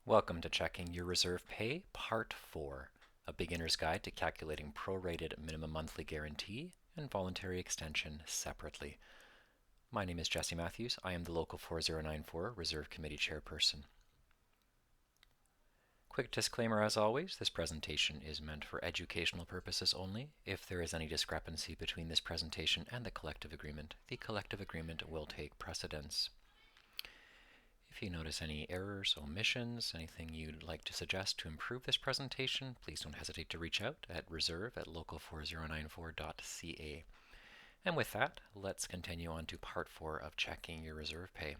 Welcome to Checking Your Reserve Pay, Part 4, a beginner's guide to calculating prorated minimum monthly guarantee and voluntary extension separately. My name is Jesse Matthews. I am the Local 4094 Reserve Committee Chairperson. Quick disclaimer as always, this presentation is meant for educational purposes only. If there is any discrepancy between this presentation and the collective agreement will take precedence. If you notice any errors, omissions, anything you'd like to suggest to improve this presentation, please don't hesitate to reach out at reserve@local4094.ca. And with that, let's continue on to part 4 of checking your reserve pay.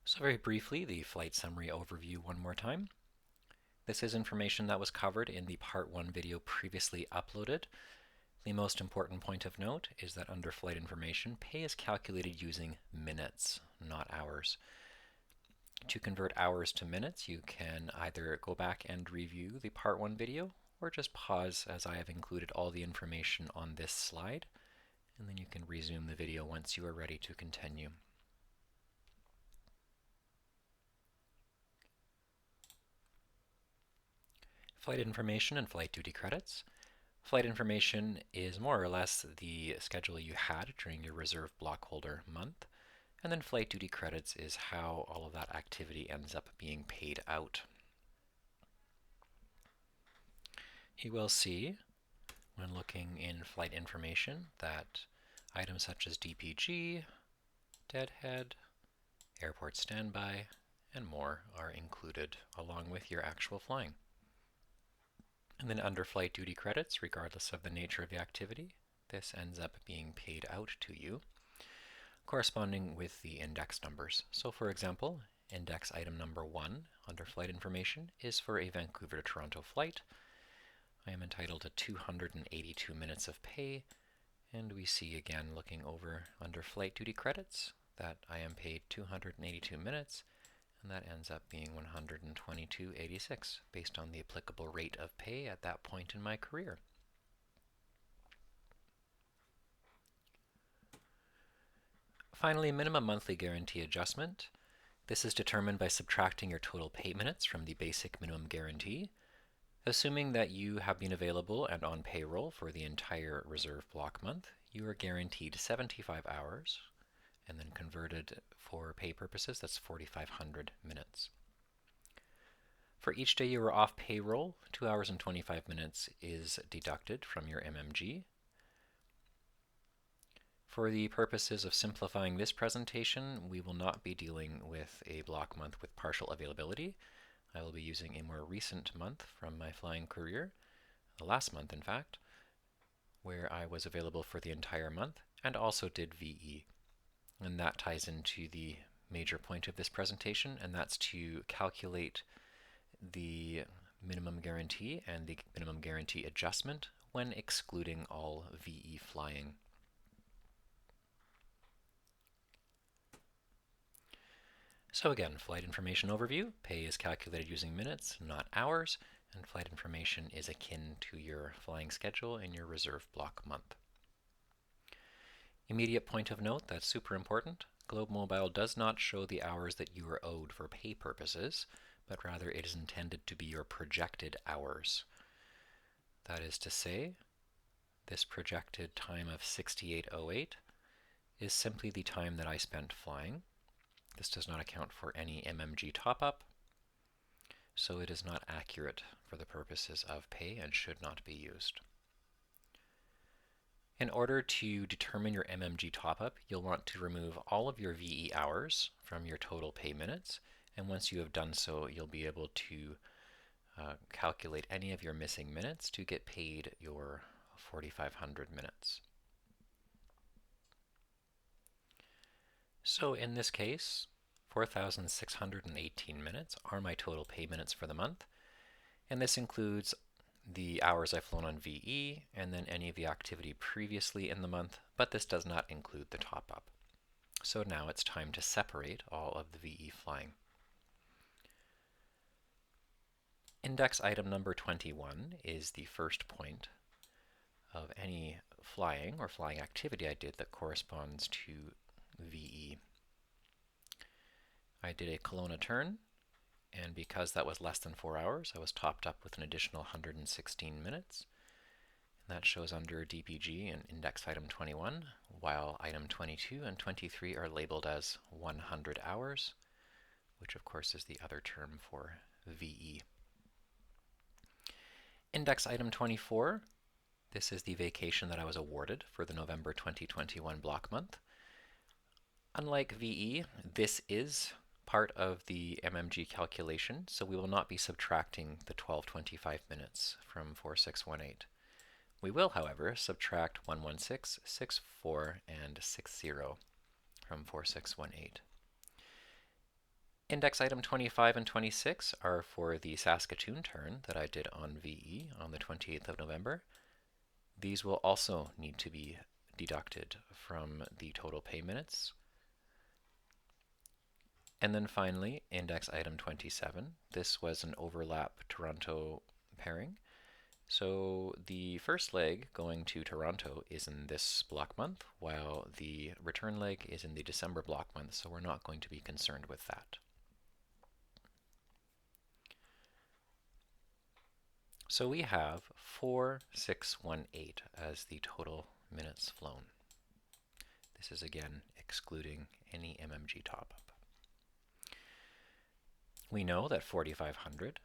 So very briefly, the flight summary overview one more time. This is information that was covered in the part 1 video previously uploaded. The most important point of note is that under flight information, pay is calculated using minutes, not hours. To convert hours to minutes, you can either go back and review the part 1 video, or just pause as I have included all the information on this slide, and then you can resume the video once you are ready to continue. Flight information and flight duty credits. Flight information is more or less the schedule you had during your reserve block holder month, and then flight duty credits is how all of that activity ends up being paid out. You will see when looking in flight information that items such as DPG, deadhead, airport standby, and more are included along with your actual flying. And then under flight duty credits, regardless of the nature of the activity, this ends up being paid out to you, corresponding with the index numbers. So for example, index item number 1 under flight information is for a Vancouver to Toronto flight. I am entitled to 282 minutes of pay, and we see again looking over under flight duty credits that I am paid 282 minutes, and that ends up being $122.86 based on the applicable rate of pay at that point in my career. Finally, minimum monthly guarantee adjustment. This is determined by subtracting your total pay minutes from the basic minimum guarantee. Assuming that you have been available and on payroll for the entire reserve block month, you are guaranteed 75 hours, and then converted for pay purposes, that's 4,500 minutes. For each day you are off payroll, 2 hours and 25 minutes is deducted from your MMG. For the purposes of simplifying this presentation, we will not be dealing with a block month with partial availability. I will be using a more recent month from my flying career, the last month in fact, where I was available for the entire month and also did VE. And that ties into the major point of this presentation, and that's to calculate the minimum guarantee and the minimum guarantee adjustment when excluding all VE flying. So again, flight information overview. Pay is calculated using minutes, not hours, and flight information is akin to your flying schedule in your reserve block month. Immediate point of note, that's super important. Globe Mobile does not show the hours that you are owed for pay purposes, but rather it is intended to be your projected hours. That is to say, this projected time of 6808 is simply the time that I spent flying. This does not account for any MMG top-up, so it is not accurate for the purposes of pay and should not be used. In order to determine your MMG top-up, you'll want to remove all of your VE hours from your total pay minutes, and once you have done so, you'll be able to calculate any of your missing minutes to get paid your 4,500 minutes. So in this case, 4,618 minutes are my total pay minutes for the month, and this includes the hours I've flown on VE, and then any of the activity previously in the month, but this does not include the top-up. So now it's time to separate all of the VE flying. Index item number 21 is the first point of any flying or flying activity I did that corresponds to VE. I did a Kelowna turn, and because that was less than 4 hours, I was topped up with an additional 116 minutes. And that shows under DPG and index item 21, while item 22 and 23 are labeled as 100 hours, which of course is the other term for VE. Index item 24, this is the vacation that I was awarded for the November 2021 block month. Unlike VE, this is part of the MMG calculation, so we will not be subtracting the 1225 minutes from 4618. We will, however, subtract 116, 64, and 60 from 4618. Index item 25 and 26 are for the Saskatoon turn that I did on VE on the 28th of November. These will also need to be deducted from the total pay minutes. And then finally, index item 27. This was an overlap Toronto pairing. So the first leg going to Toronto is in this block month, while the return leg is in the December block month, so we're not going to be concerned with that. So we have 4618 as the total minutes flown. This is again excluding any MMG top-up. We know that 4500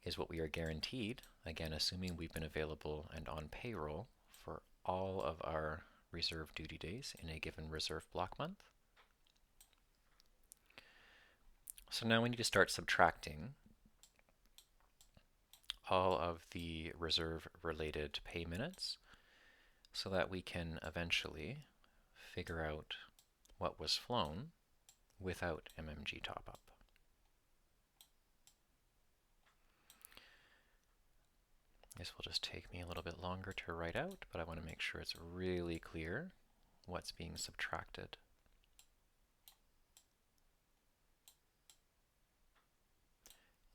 is what we are guaranteed, again assuming we've been available and on payroll for all of our reserve duty days in a given reserve block month. So now we need to start subtracting all of the reserve related pay minutes so that we can eventually figure out what was flown without MMG top-up. This will just take me a little bit longer to write out, but I want to make sure it's really clear what's being subtracted.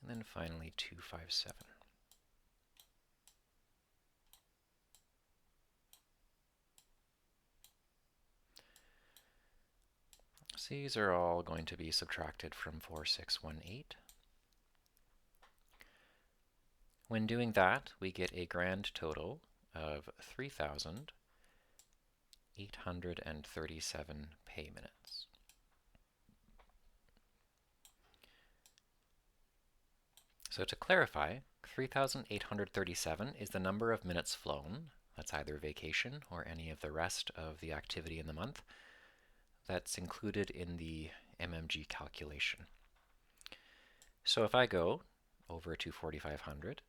And then finally 257. So these are all going to be subtracted from 4618. When doing that, we get a grand total of 3,837 pay minutes. So to clarify, 3,837 is the number of minutes flown, that's either vacation or any of the rest of the activity in the month, that's included in the MMG calculation. So if I go over to 4,500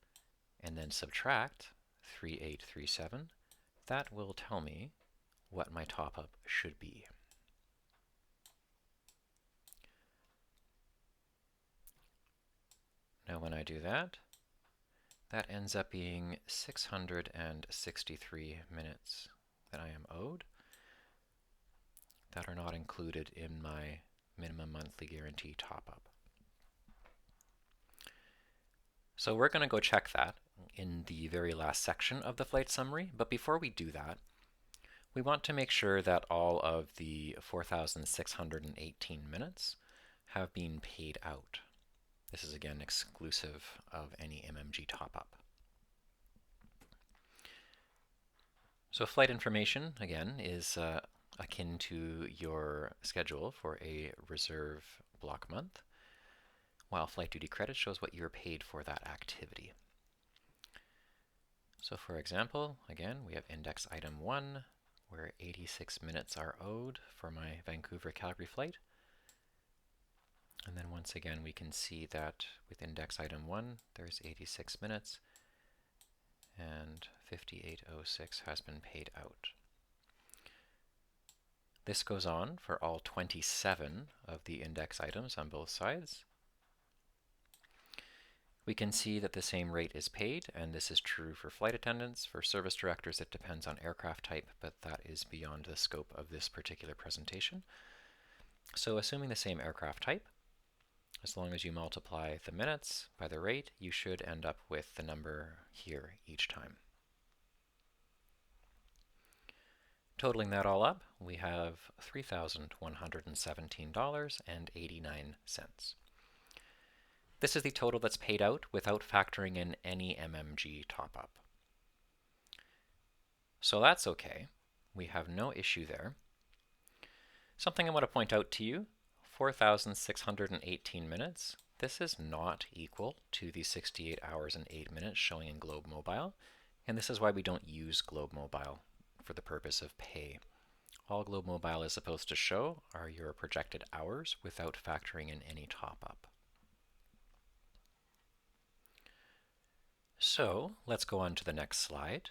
and then subtract 3,837, that will tell me what my top-up should be. Now when I do that, that ends up being 663 minutes that I am owed that are not included in my minimum monthly guarantee top-up. So we're going to go check that in the very last section of the flight summary, but before we do that, we want to make sure that all of the 4,618 minutes have been paid out. This is again exclusive of any MMG top-up. So flight information, again, is akin to your schedule for a reserve block month, while flight duty credit shows what you're paid for that activity. So for example, again, we have index item 1, where 86 minutes are owed for my Vancouver-Calgary flight. And then once again, we can see that with index item 1, there's 86 minutes, and 5806 has been paid out. This goes on for all 27 of the index items on both sides. We can see that the same rate is paid, and this is true for flight attendants. For service directors, it depends on aircraft type, but that is beyond the scope of this particular presentation. So assuming the same aircraft type, as long as you multiply the minutes by the rate, you should end up with the number here each time. Totaling that all up, we have $3,117.89. This is the total that's paid out without factoring in any MMG top-up. So that's okay. We have no issue there. Something I want to point out to you, 4,618 minutes. This is not equal to the 68 hours and 8 minutes showing in Globe Mobile, and this is why we don't use Globe Mobile for the purpose of pay. All Globe Mobile is supposed to show are your projected hours without factoring in any top-up. So let's go on to the next slide.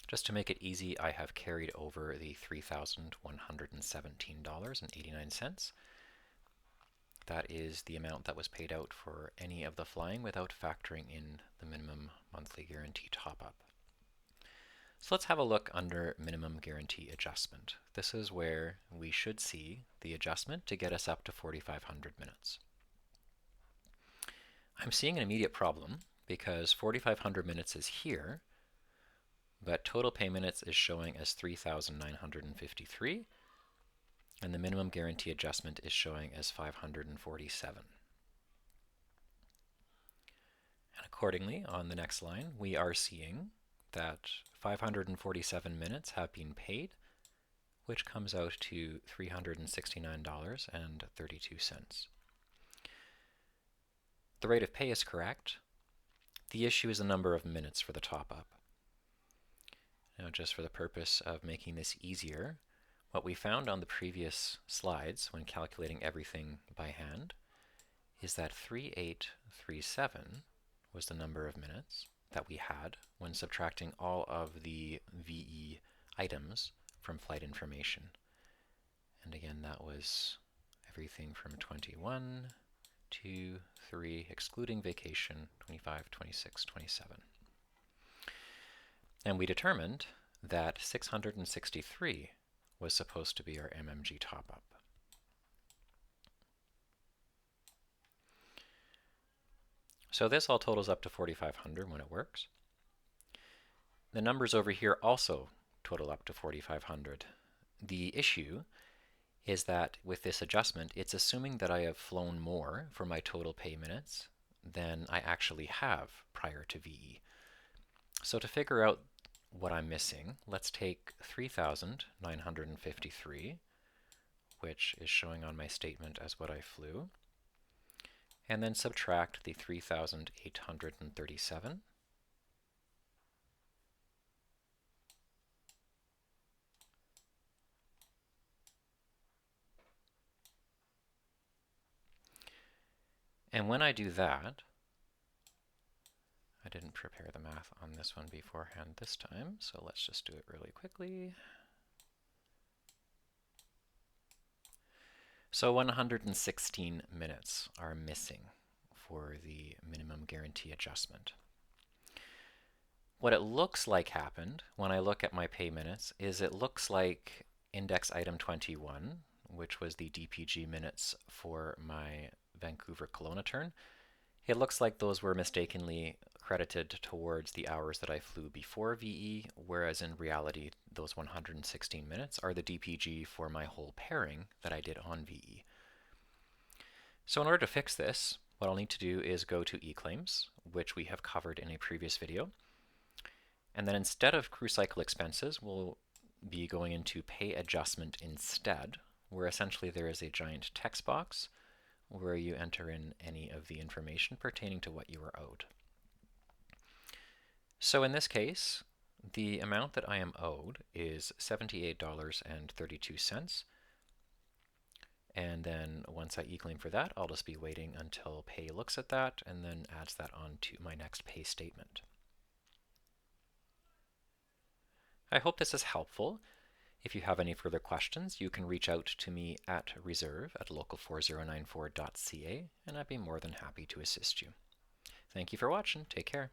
Just to make it easy, I have carried over the $3,117.89. That is the amount that was paid out for any of the flying without factoring in the minimum monthly guarantee top-up. So let's have a look under minimum guarantee adjustment. This is where we should see the adjustment to get us up to 4,500 minutes. I'm seeing an immediate problem because 4,500 minutes is here, but total pay minutes is showing as 3,953, and the minimum guarantee adjustment is showing as 547. And accordingly, on the next line, we are seeing that 547 minutes have been paid, which comes out to $369.32. The rate of pay is correct. The issue is the number of minutes for the top-up. Now, just for the purpose of making this easier, what we found on the previous slides when calculating everything by hand is that 3837 was the number of minutes that we had when subtracting all of the VE items from flight information. And again, that was everything from 21, 2, 3, excluding vacation, 25, 26, 27. And we determined that 663 was supposed to be our MMG top-up. So this all totals up to 4,500 when it works. The numbers over here also total up to 4,500. The issue is that with this adjustment, it's assuming that I have flown more for my total pay minutes than I actually have prior to VE. So to figure out what I'm missing, let's take 3,953, which is showing on my statement as what I flew, and then subtract the 3,837. And when I do that, I didn't prepare the math on this one beforehand this time, so let's just do it really quickly. So 116 minutes are missing for the minimum guarantee adjustment. What it looks like happened when I look at my pay minutes is it looks like index item 21, which was the DPG minutes for my Vancouver Kelowna turn, it looks like those were mistakenly credited towards the hours that I flew before VE, whereas in reality, those 116 minutes are the DPG for my whole pairing that I did on VE. So in order to fix this, what I'll need to do is go to eClaims, which we have covered in a previous video. And then instead of crew cycle expenses, we'll be going into pay adjustment instead, where essentially there is a giant text box where you enter in any of the information pertaining to what you are owed. So in this case, the amount that I am owed is $78.32. And then once I eClaim for that, I'll just be waiting until pay looks at that and then adds that on to my next pay statement. I hope this is helpful. If you have any further questions, you can reach out to me at reserve@local4094.ca, and I'd be more than happy to assist you. Thank you for watching. Take care.